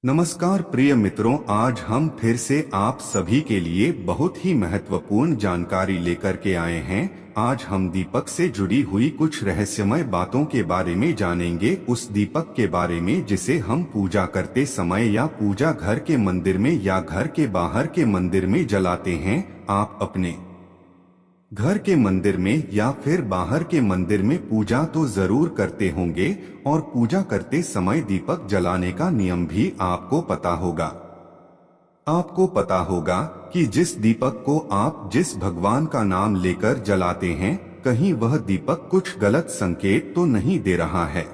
नमस्कार प्रिय मित्रों, आज हम फिर से आप सभी के लिए बहुत ही महत्वपूर्ण जानकारी लेकर के आए हैं। आज हम दीपक से जुड़ी हुई कुछ रहस्यमय बातों के बारे में जानेंगे। उस दीपक के बारे में जिसे हम पूजा करते समय या पूजा घर के मंदिर में या घर के बाहर के मंदिर में जलाते हैं। आप अपने घर के मंदिर में या फिर बाहर के मंदिर में पूजा तो जरूर करते होंगे और पूजा करते समय दीपक जलाने का नियम भी आपको पता होगा। आपको पता होगा कि जिस दीपक को आप जिस भगवान का नाम लेकर जलाते हैं, कहीं वह दीपक कुछ गलत संकेत तो नहीं दे रहा है।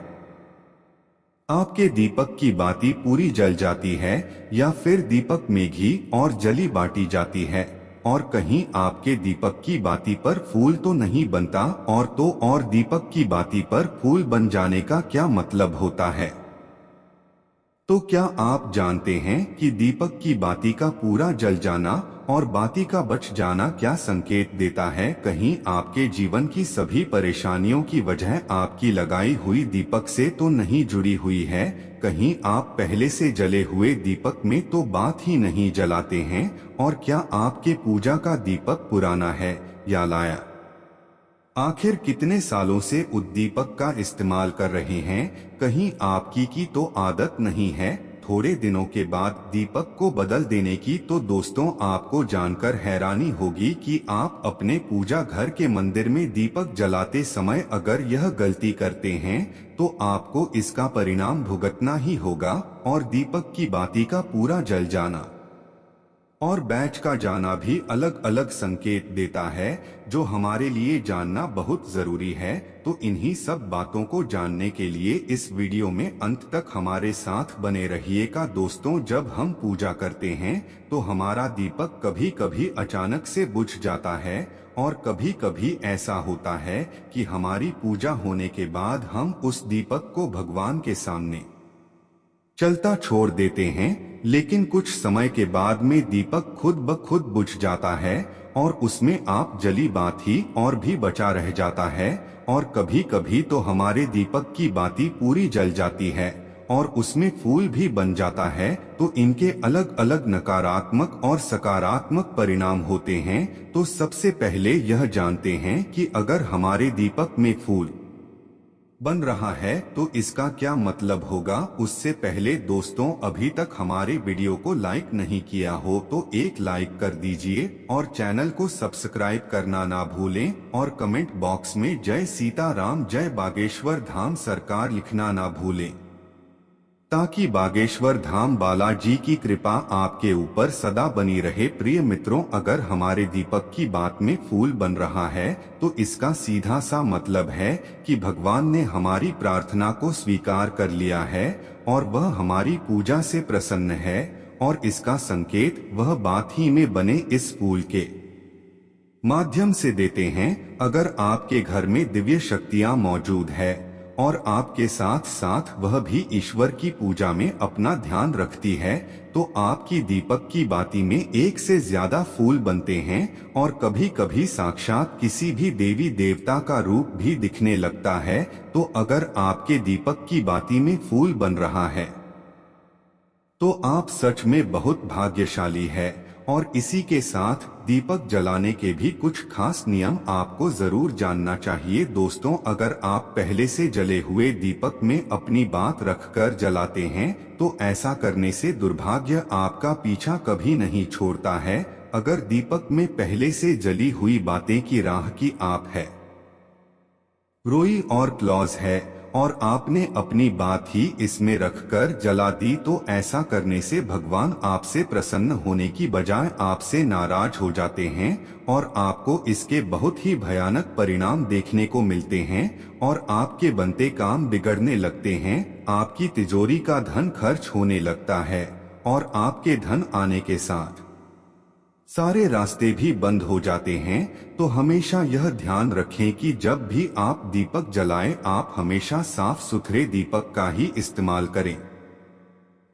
आपके दीपक की बाती पूरी जल जाती है या फिर दीपक में घी और जली बाटी जाती है और कहीं आपके दीपक की बाती पर फूल तो नहीं बनता, और दीपक की बाती पर फूल बन जाने का क्या मतलब होता है? तो क्या आप जानते हैं कि दीपक की बाती का पूरा जल जाना और बाती का बच जाना क्या संकेत देता है? कहीं आपके जीवन की सभी परेशानियों की वजह आपकी लगाई हुई दीपक से तो नहीं जुड़ी हुई है? कहीं आप पहले से जले हुए दीपक में तो बात ही नहीं जलाते हैं? और क्या आपके पूजा का दीपक पुराना है या नया? आखिर कितने सालों से उद्दीपक का इस्तेमाल कर रहे हैं? कहीं आपकी की तो आदत नहीं है थोड़े दिनों के बाद दीपक को बदल देने की? तो दोस्तों, आपको जानकर हैरानी होगी कि आप अपने पूजा घर के मंदिर में दीपक जलाते समय अगर यह गलती करते हैं तो आपको इसका परिणाम भुगतना ही होगा और दीपक की बाती का पूरा जल जाना और बैच का जाना भी अलग अलग संकेत देता है, जो हमारे लिए जानना बहुत जरूरी है। तो इन्हीं सब बातों को जानने के लिए इस वीडियो में अंत तक हमारे साथ बने रहिएगा। दोस्तों, जब हम पूजा करते हैं तो हमारा दीपक कभी कभी अचानक से बुझ जाता है और कभी कभी ऐसा होता है कि हमारी पूजा होने के बाद हम उस दीपक को भगवान के सामने चलता छोड़ देते हैं, लेकिन कुछ समय के बाद में दीपक खुद ब खुद बुझ जाता है और उसमें आप जली बात ही और भी बचा रह जाता है। और कभी कभी तो हमारे दीपक की बाती पूरी जल जाती है और उसमें फूल भी बन जाता है। तो इनके अलग अलग नकारात्मक और सकारात्मक परिणाम होते हैं। तो सबसे पहले यह जानते हैं कि अगर हमारे दीपक में फूल बन रहा है तो इसका क्या मतलब होगा। उससे पहले दोस्तों, अभी तक हमारे वीडियो को लाइक नहीं किया हो तो एक लाइक कर दीजिए और चैनल को सब्सक्राइब करना ना भूलें और कमेंट बॉक्स में जय सीताराम जय बागेश्वर धाम सरकार लिखना ना भूलें, ताकि बागेश्वर धाम बालाजी की कृपा आपके ऊपर सदा बनी रहे। प्रिय मित्रों, अगर हमारे दीपक की बात में फूल बन रहा है तो इसका सीधा सा मतलब है कि भगवान ने हमारी प्रार्थना को स्वीकार कर लिया है और वह हमारी पूजा से प्रसन्न है। और इसका संकेत वह बात ही में बने इस फूल के माध्यम से देते हैं। अगर आपके घर में दिव्य शक्तियां मौजूद है और आपके साथ साथ वह भी ईश्वर की पूजा में अपना ध्यान रखती है, तो आपकी दीपक की बाती में एक से ज्यादा फूल बनते हैं और कभी कभी साक्षात किसी भी देवी देवता का रूप भी दिखने लगता है। तो अगर आपके दीपक की बाती में फूल बन रहा है तो आप सच में बहुत भाग्यशाली है। और इसी के साथ दीपक जलाने के भी कुछ खास नियम आपको जरूर जानना चाहिए। दोस्तों, अगर आप पहले से जले हुए दीपक में अपनी बात रखकर जलाते हैं तो ऐसा करने से दुर्भाग्य आपका पीछा कभी नहीं छोड़ता है। अगर दीपक में पहले से जली हुई बातें की राह की आप है, रोई और क्लॉज है और आपने अपनी बात ही इसमें रखकर जला दी, तो ऐसा करने से भगवान आपसे प्रसन्न होने की बजाय आपसे नाराज हो जाते हैं और आपको इसके बहुत ही भयानक परिणाम देखने को मिलते हैं और आपके बनते काम बिगड़ने लगते हैं। आपकी तिजोरी का धन खर्च होने लगता है और आपके धन आने के साथ सारे रास्ते भी बंद हो जाते हैं। तो हमेशा यह ध्यान रखें कि जब भी आप दीपक जलाएं, आप हमेशा साफ सुथरे दीपक का ही इस्तेमाल करें।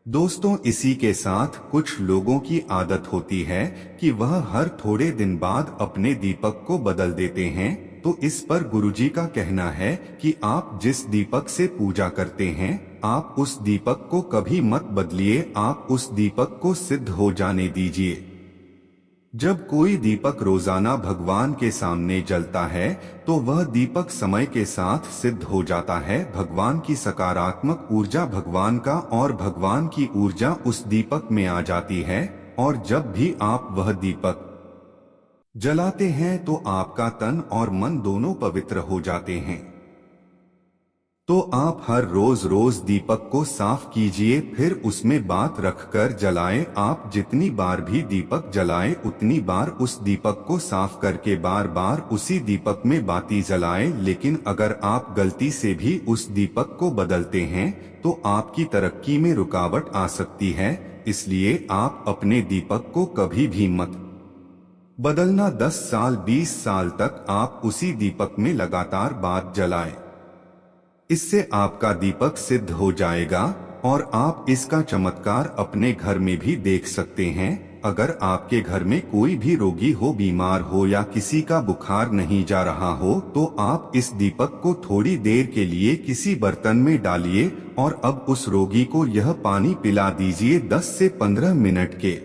दोस्तों, इसी के साथ कुछ लोगों की आदत होती है कि वह हर थोड़े दिन बाद अपने दीपक को बदल देते हैं। तो इस पर गुरुजी का कहना है कि आप जिस दीपक से पूजा करते हैं, आप उस दीपक को कभी मत बदलिए, आप उस दीपक को सिद्ध हो जाने दीजिए। जब कोई दीपक रोजाना भगवान के सामने जलता है तो वह दीपक समय के साथ सिद्ध हो जाता है। भगवान की सकारात्मक ऊर्जा भगवान का और भगवान की ऊर्जा उस दीपक में आ जाती है, और जब भी आप वह दीपक जलाते हैं तो आपका तन और मन दोनों पवित्र हो जाते हैं। तो आप हर रोज दीपक को साफ कीजिए, फिर उसमें बात रखकर जलाएं। आप जितनी बार भी दीपक जलाएं उतनी बार उस दीपक को साफ करके बार बार उसी दीपक में बाती जलाएं। लेकिन अगर आप गलती से भी उस दीपक को बदलते हैं तो आपकी तरक्की में रुकावट आ सकती है। इसलिए आप अपने दीपक को कभी भी मत बदलना। 10 साल 20 साल तक आप उसी दीपक में लगातार बात जलाएं। इससे आपका दीपक सिद्ध हो जाएगा और आप इसका चमत्कार अपने घर में भी देख सकते हैं। अगर आपके घर में कोई भी रोगी हो, बीमार हो या किसी का बुखार नहीं जा रहा हो तो आप इस दीपक को थोड़ी देर के लिए किसी बर्तन में डालिए और अब उस रोगी को यह पानी पिला दीजिए। 10 से 15 मिनट के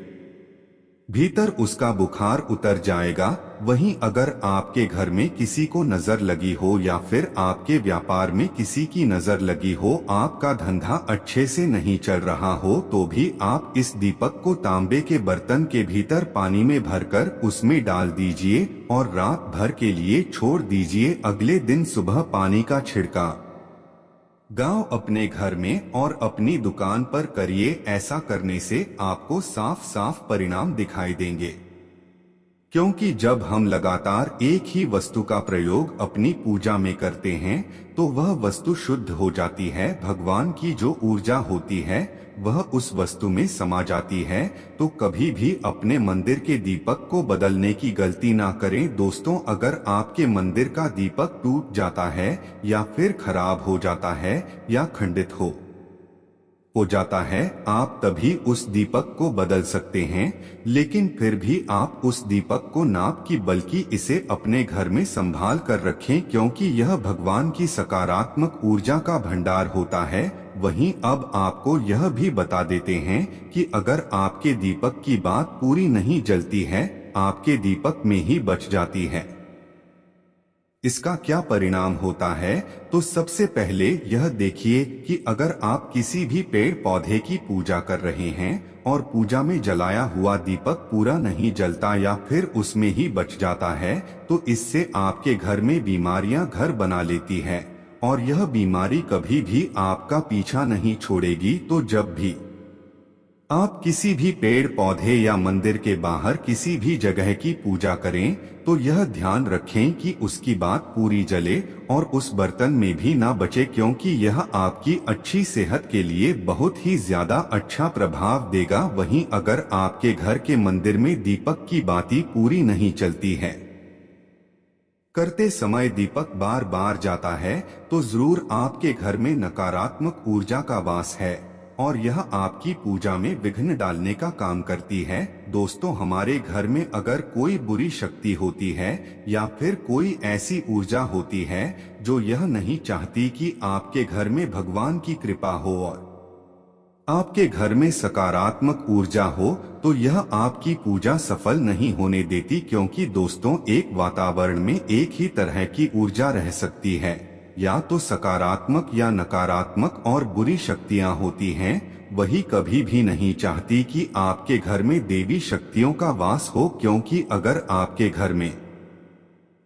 भीतर उसका बुखार उतर जाएगा। वहीं अगर आपके घर में किसी को नजर लगी हो या फिर आपके व्यापार में किसी की नजर लगी हो, आपका धंधा अच्छे से नहीं चल रहा हो, तो भी आप इस दीपक को तांबे के बर्तन के भीतर पानी में भरकर उसमें डाल दीजिए और रात भर के लिए छोड़ दीजिए। अगले दिन सुबह पानी का छिड़काव गांव अपने घर में और अपनी दुकान पर करिए। ऐसा करने से आपको साफ साफ परिणाम दिखाई देंगे, क्योंकि जब हम लगातार एक ही वस्तु का प्रयोग अपनी पूजा में करते हैं तो वह वस्तु शुद्ध हो जाती है। भगवान की जो ऊर्जा होती है वह उस वस्तु में समा जाती है। तो कभी भी अपने मंदिर के दीपक को बदलने की गलती ना करें। दोस्तों, अगर आपके मंदिर का दीपक टूट जाता है या फिर खराब हो जाता है या खंडित हो जाता है, आप तभी उस दीपक को बदल सकते हैं। लेकिन फिर भी आप उस दीपक को नाप की बल्कि इसे अपने घर में संभाल कर रखें, क्योंकि यह भगवान की सकारात्मक ऊर्जा का भंडार होता है। वहीं अब आपको यह भी बता देते हैं कि अगर आपके दीपक की बात पूरी नहीं जलती है, आपके दीपक में ही बच जाती है, इसका क्या परिणाम होता है। तो सबसे पहले यह देखिए कि अगर आप किसी भी पेड़ पौधे की पूजा कर रहे हैं और पूजा में जलाया हुआ दीपक पूरा नहीं जलता या फिर उसमें ही बच जाता है, तो इससे आपके घर में बीमारियां घर बना लेती है और यह बीमारी कभी भी आपका पीछा नहीं छोड़ेगी। तो जब भी आप किसी भी पेड़ पौधे या मंदिर के बाहर किसी भी जगह की पूजा करें तो यह ध्यान रखें कि उसकी बात पूरी जले और उस बर्तन में भी ना बचे, क्योंकि यह आपकी अच्छी सेहत के लिए बहुत ही ज्यादा अच्छा प्रभाव देगा। वहीं अगर आपके घर के मंदिर में दीपक की बाती पूरी नहीं चलती है, करते समय दीपक बार बार जाता है, तो जरूर आपके घर में नकारात्मक ऊर्जा का वास है और यह आपकी पूजा में विघ्न डालने का काम करती है। दोस्तों, हमारे घर में अगर कोई बुरी शक्ति होती है या फिर कोई ऐसी ऊर्जा होती है जो यह नहीं चाहती कि आपके घर में भगवान की कृपा हो और आपके घर में सकारात्मक ऊर्जा हो, तो यह आपकी पूजा सफल नहीं होने देती। क्योंकि दोस्तों, एक वातावरण में एक ही तरह की ऊर्जा रह सकती है, या तो सकारात्मक या नकारात्मक, और बुरी शक्तियां होती हैं। वही कभी भी नहीं चाहती कि आपके घर में देवी शक्तियों का वास हो, क्योंकि अगर आपके घर में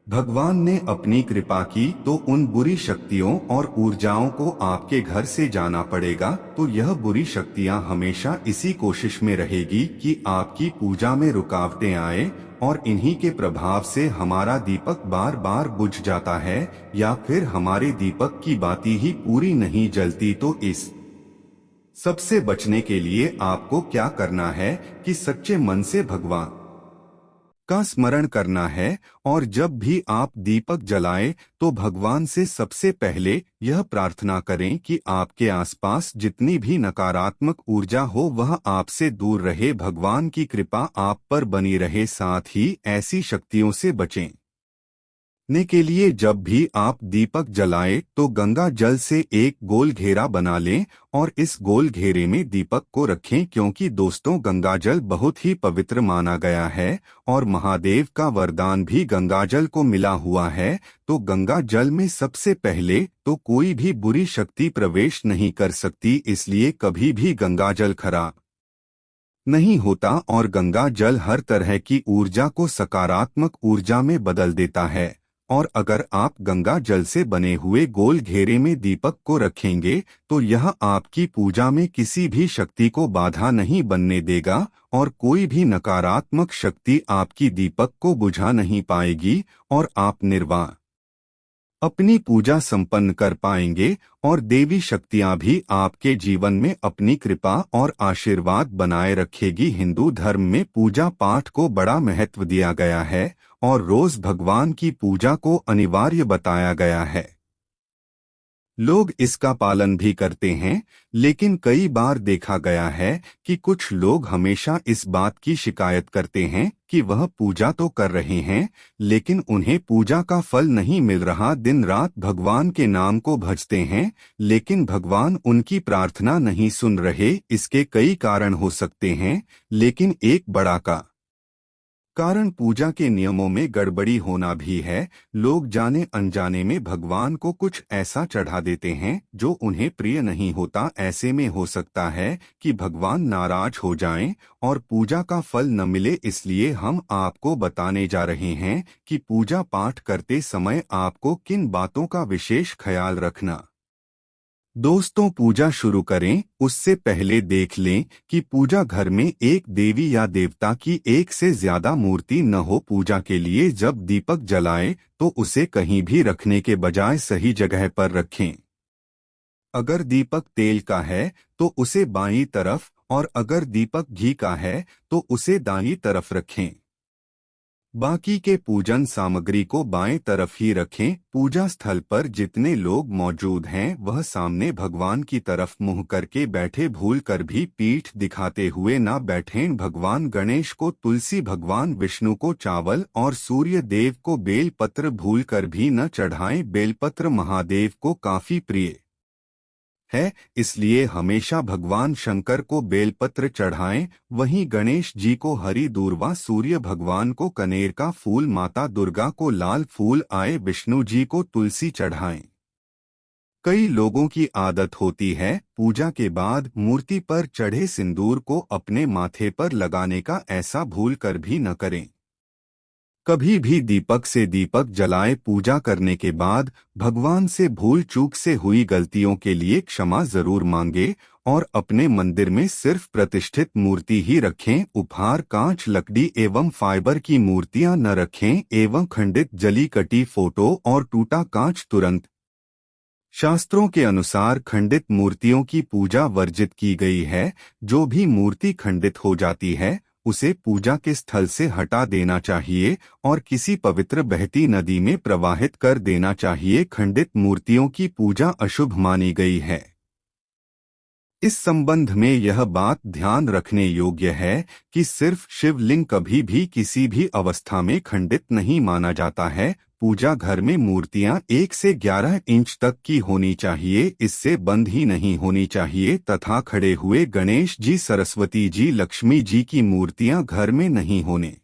भगवान ने अपनी कृपा की तो उन बुरी शक्तियों और ऊर्जाओं को आपके घर से जाना पड़ेगा। तो यह बुरी शक्तियां हमेशा इसी कोशिश में रहेगी कि आपकी पूजा में रुकावटें आए और इन्हीं के प्रभाव से हमारा दीपक बार बार बुझ जाता है या फिर हमारे दीपक की बाती ही पूरी नहीं जलती। तो इस सबसे बचने के लिए आपको क्या करना है कि सच्चे मन से भगवान का स्मरण करना है और जब भी आप दीपक जलाएं तो भगवान से सबसे पहले यह प्रार्थना करें कि आपके आसपास जितनी भी नकारात्मक ऊर्जा हो वह आपसे दूर रहे, भगवान की कृपा आप पर बनी रहे, साथ ही ऐसी शक्तियों से बचें ने के लिए जब भी आप दीपक जलाएं तो गंगा जल से एक गोल घेरा बना लें और इस गोल घेरे में दीपक को रखें, क्योंकि दोस्तों गंगा जल बहुत ही पवित्र माना गया है और महादेव का वरदान भी गंगा जल को मिला हुआ है। तो गंगा जल में सबसे पहले तो कोई भी बुरी शक्ति प्रवेश नहीं कर सकती, इसलिए कभी भी गंगा जल खराब नहीं होता और गंगा जल हर तरह की ऊर्जा को सकारात्मक ऊर्जा में बदल देता है। और अगर आप गंगा जल से बने हुए गोल घेरे में दीपक को रखेंगे तो यह आपकी पूजा में किसी भी शक्ति को बाधा नहीं बनने देगा और कोई भी नकारात्मक शक्ति आपकी दीपक को बुझा नहीं पाएगी और आप निर्वाण अपनी पूजा संपन्न कर पाएंगे और देवी शक्तियां भी आपके जीवन में अपनी कृपा और आशीर्वाद बनाए रखेगी। हिंदू धर्म में पूजा पाठ को बड़ा महत्व दिया गया है और रोज भगवान की पूजा को अनिवार्य बताया गया है। लोग इसका पालन भी करते हैं, लेकिन कई बार देखा गया है कि कुछ लोग हमेशा इस बात की शिकायत करते हैं कि वह पूजा तो कर रहे हैं लेकिन उन्हें पूजा का फल नहीं मिल रहा। दिन रात भगवान के नाम को भजते हैं लेकिन भगवान उनकी प्रार्थना नहीं सुन रहे। इसके कई कारण हो सकते हैं, लेकिन एक बड़ा कारण पूजा के नियमों में गड़बड़ी होना भी है। लोग जाने अनजाने में भगवान को कुछ ऐसा चढ़ा देते हैं जो उन्हें प्रिय नहीं होता। ऐसे में हो सकता है कि भगवान नाराज हो जाएं और पूजा का फल न मिले। इसलिए हम आपको बताने जा रहे हैं कि पूजा पाठ करते समय आपको किन बातों का विशेष ख्याल रखना। दोस्तों, पूजा शुरू करें उससे पहले देख लें कि पूजा घर में एक देवी या देवता की एक से ज्यादा मूर्ति न हो। पूजा के लिए जब दीपक जलाएं तो उसे कहीं भी रखने के बजाय सही जगह पर रखें। अगर दीपक तेल का है तो उसे बाईं तरफ और अगर दीपक घी का है तो उसे दाईं तरफ रखें। बाकी के पूजन सामग्री को बाएं तरफ ही रखें। पूजा स्थल पर जितने लोग मौजूद हैं वह सामने भगवान की तरफ मुंह करके बैठे, भूल कर भी पीठ दिखाते हुए न बैठें। भगवान गणेश को तुलसी, भगवान विष्णु को चावल और सूर्य देव को बेलपत्र भूल कर भी न चढ़ाएं। बेलपत्र महादेव को काफी प्रिय है, इसलिए हमेशा भगवान शंकर को बेलपत्र चढ़ाएं। वहीं गणेश जी को हरी दूर्वा, सूर्य भगवान को कनेर का फूल, माता दुर्गा को लाल फूल आए, विष्णु जी को तुलसी चढ़ाएं। कई लोगों की आदत होती है पूजा के बाद मूर्ति पर चढ़े सिंदूर को अपने माथे पर लगाने का, ऐसा भूल कर भी न करें। कभी भी दीपक से दीपक जलाए। पूजा करने के बाद भगवान से भूल चूक से हुई गलतियों के लिए क्षमा जरूर मांगे और अपने मंदिर में सिर्फ प्रतिष्ठित मूर्ति ही रखें। उपहार कांच, लकड़ी एवं फाइबर की मूर्तियां न रखें एवं खंडित, जली कटी फोटो और टूटा कांच तुरंत। शास्त्रों के अनुसार खंडित मूर्तियों की पूजा वर्जित की गई है। जो भी मूर्ति खंडित हो जाती है उसे पूजा के स्थल से हटा देना चाहिए और किसी पवित्र बहती नदी में प्रवाहित कर देना चाहिए। खंडित मूर्तियों की पूजा अशुभ मानी गई है। इस संबंध में यह बात ध्यान रखने योग्य है कि सिर्फ शिवलिंग कभी भी किसी भी अवस्था में खंडित नहीं माना जाता है। पूजा घर में मूर्तियां 1 से 11 इंच तक की होनी चाहिए, इससे बंद ही नहीं होनी चाहिए तथा खड़े हुए गणेश जी, सरस्वती जी, लक्ष्मी जी की मूर्तियां घर में नहीं होने